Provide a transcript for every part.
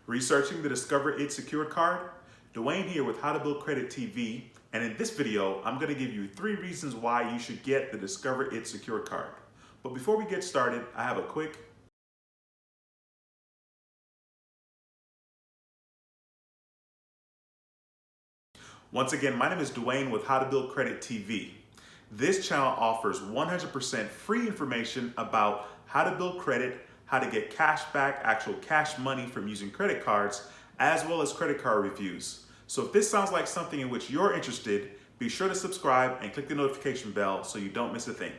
Researching the Discover It Secured card? Dwayne here with How to Build Credit TV, and in this video, I'm going to give you 3 reasons why you should get the Discover It Secured card. But before we get started, I have a quick Once again, my name is Dwayne with How to Build Credit TV. This channel offers 100% free information about how to build credit, how to get cash back, actual cash money from using credit cards, as well as credit card reviews. So if this sounds like something in which you're interested, be sure to subscribe and click the notification bell so you don't miss a thing.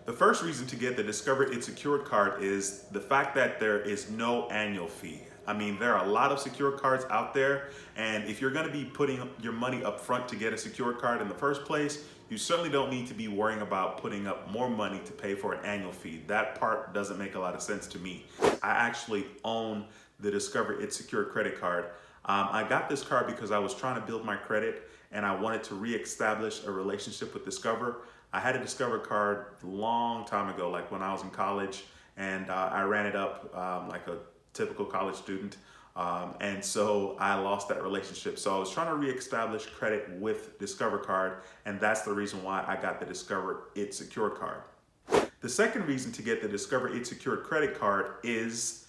The first reason to get the Discover It Secured card is the fact that there is no annual fee. I mean, there are a lot of secured cards out there, and if you're going to be putting your money up front to get a secured card in the first place, you certainly don't need to be worrying about putting up more money to pay for an annual fee. That part doesn't make a lot of sense to me. I actually own the Discover It Secured credit card. I got this card because I was trying to build my credit and I wanted to reestablish a relationship with Discover. I had a Discover card a long time ago, like when I was in college, and I ran it up like a typical college student. And so I lost that relationship. So I was trying to reestablish credit with Discover card, and that's the reason why I got the Discover It Secured card. The second reason to get the Discover It Secured credit card is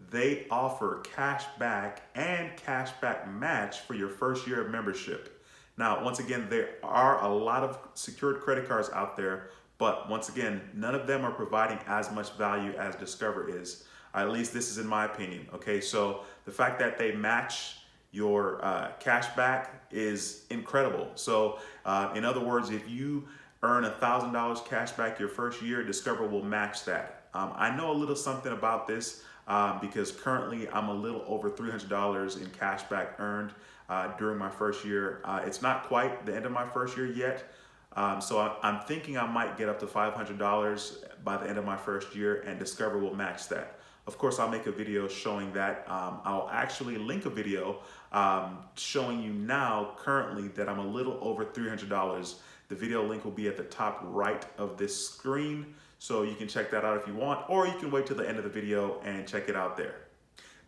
they offer cash back and cash back match for your first year of membership. Now, once again, there are a lot of secured credit cards out there, but once again, none of them are providing as much value as Discover is. At least this is in my opinion. Okay, so the fact that they match your cash back is incredible. So in other words, if you earn $1,000 cash back your first year, Discover will match that. I know a little something about this because currently I'm a little over $300 in cash back earned during my first year. It's not quite the end of my first year yet. So I'm thinking I might get up to $500 by the end of my first year, and Discover will match that. Of course, I'll make a video showing that. I'll actually link a video showing you now currently that I'm a little over $300. The video link will be at the top right of this screen, so you can check that out if you want, or you can wait till the end of the video and check it out there.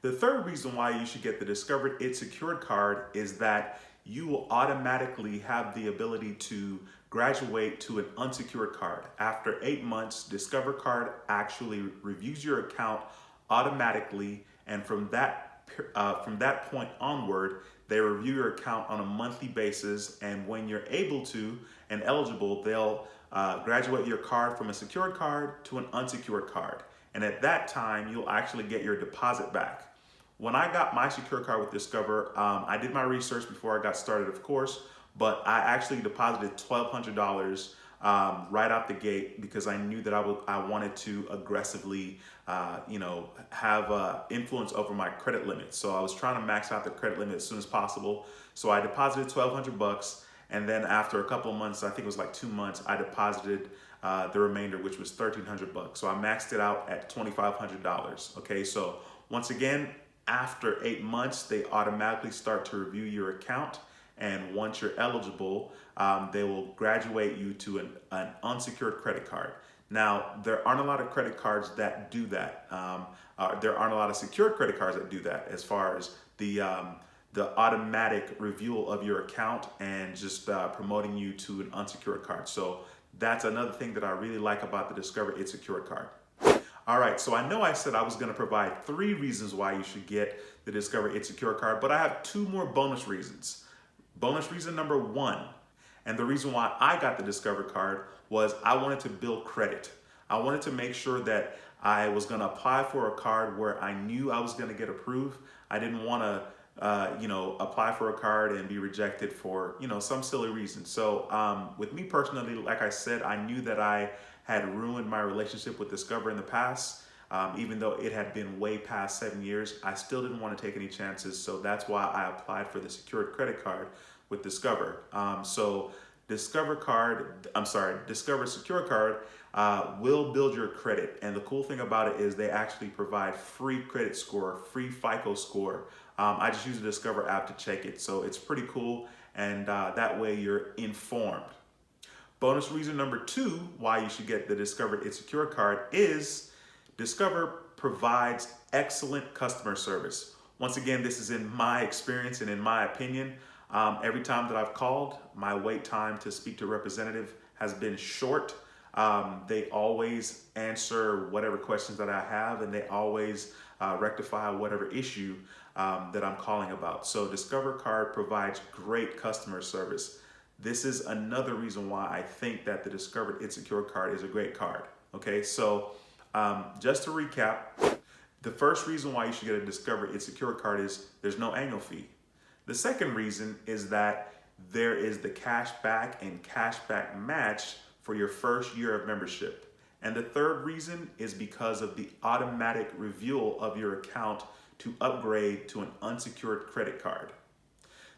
The third reason why you should get the Discover It Secured card is that you will automatically have the ability to graduate to an unsecured card. After 8 months, Discover card actually reviews your account automatically, and from that point onward, they review your account on a monthly basis, and when you're able to and eligible, they'll graduate your card from a secured card to an unsecured card. And at that time, you'll actually get your deposit back. When I got my secured card with Discover, I did my research before I got started, of course, but I actually deposited $1,200 right out the gate because I knew that I wanted to aggressively, have influence over my credit limit. So I was trying to max out the credit limit as soon as possible. So I deposited $1,200, and then after a couple of months, I think it was like 2 months, I deposited the remainder, which was $1,300. So I maxed it out at $2,500. Okay, so once again, after 8 months, they automatically start to review your account. And once you're eligible, they will graduate you to an unsecured credit card. Now, there aren't a lot of credit cards that do that. There aren't a lot of secured credit cards that do that as far as the automatic review of your account and just promoting you to an unsecured card. So that's another thing that I really like about the Discover It Secured card. All right, so I know I said I was going to provide 3 reasons why you should get the Discover It Secured card, but I have 2 more bonus reasons. Bonus reason number 1, and the reason why I got the Discover card, was I wanted to build credit. I wanted to make sure that I was going to apply for a card where I knew I was going to get approved. I didn't want to apply for a card and be rejected for, some silly reason. So with me personally, like I said, I knew that I had ruined my relationship with Discover in the past. Even though it had been way past 7 years, I still didn't want to take any chances. So that's why I applied for the secured credit card with Discover. So Discover Secure Card will build your credit. And the cool thing about it is they actually provide free credit score, free FICO score. I just use the Discover app to check it. So it's pretty cool. And that way you're informed. Bonus reason number 2 why you should get the Discover It Secure card is Discover provides excellent customer service. Once again, this is in my experience and in my opinion. Every time that I've called, my wait time to speak to a representative has been short. They always answer whatever questions that I have, and they always rectify whatever issue that I'm calling about. So Discover Card provides great customer service. This is another reason why I think that the Discovered unsecured card is a great card. Okay, so just to recap, the first reason why you should get a Discover unsecured card is there's no annual fee. The second reason is that there is the cashback and cashback match for your first year of membership. And the third reason is because of the automatic review of your account to upgrade to an unsecured credit card.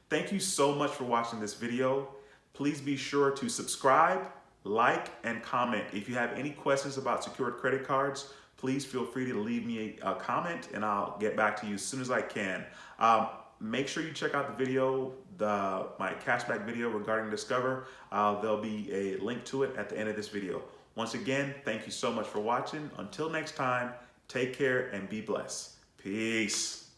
Thank you so much for watching this video. Please be sure to subscribe, like, and comment. If you have any questions about secured credit cards, please feel free to leave me a comment and I'll get back to you as soon as I can. Make sure you check out the video, my cashback video regarding Discover. There'll be a link to it at the end of this video. Once again, thank you so much for watching. Until next time, take care and be blessed. Peace.